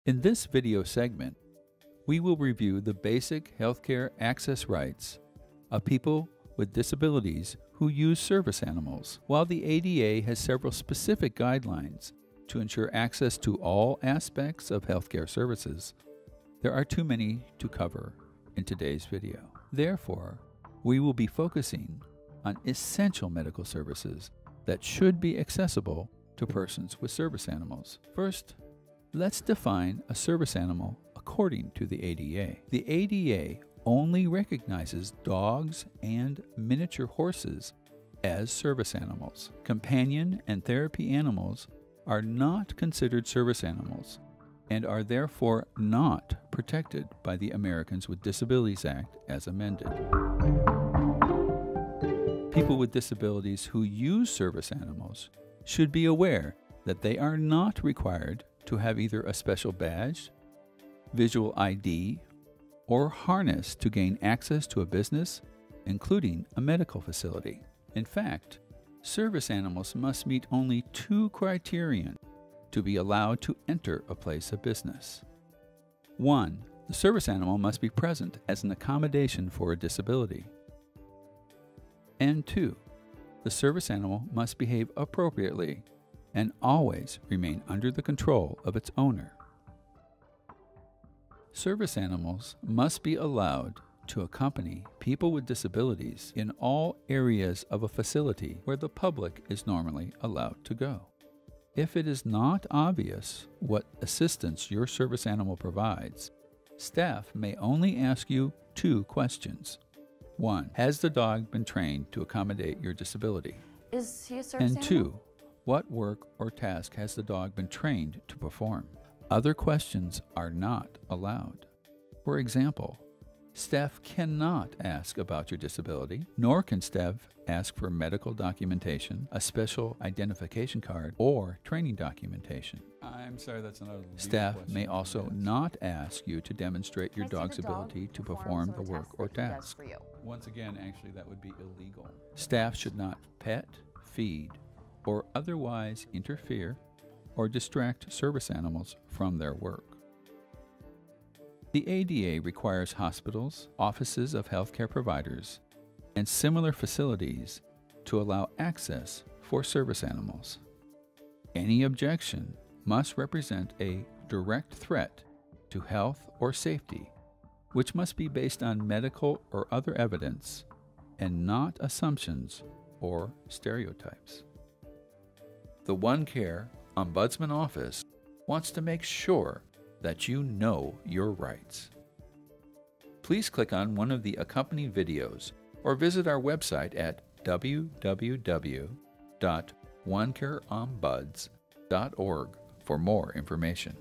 In this video segment, we will review the basic healthcare access rights of people with disabilities who use service animals. While the ADA has several specific guidelines to ensure access to all aspects of healthcare services, there are too many to cover in today's video. Therefore, we will be focusing on essential medical services that should be accessible to persons with service animals. First, let's define a service animal according to the ADA. The ADA only recognizes dogs and miniature horses as service animals. Companion and therapy animals are not considered service animals and are therefore not protected by the Americans with Disabilities Act as amended. People with disabilities who use service animals should be aware that they are not required to have either a special badge, visual ID, or harness to gain access to a business, including a medical facility. In fact, service animals must meet only two criteria to be allowed to enter a place of business. 1. The service animal must be present as an accommodation for a disability. And 2. The service animal must behave appropriately and always remain under the control of its owner. Service animals must be allowed to accompany people with disabilities in all areas of a facility where the public is normally allowed to go. If it is not obvious what assistance your service animal provides, staff may only ask you two questions. 1. Has the dog been trained to accommodate your disability? Is he a service And 2. What work or task has the dog been trained to perform? Other questions are not allowed. For example, staff cannot ask about your disability, nor can staff ask for medical documentation, a special identification card, or training documentation. I'm sorry, that's not a legal Staff question. may also not ask you to demonstrate your dog's ability to perform the work or task. Once again, actually, that would be illegal. Staff should not pet, feed, or otherwise interfere or distract service animals from their work. The ADA requires hospitals, offices of healthcare providers, and similar facilities to allow access for service animals. Any objection must represent a direct threat to health or safety, which must be based on medical or other evidence and not assumptions or stereotypes. The OneCare Ombudsman Office wants to make sure that you know your rights. Please click on one of the accompanying videos or visit our website at www.onecareombuds.org for more information.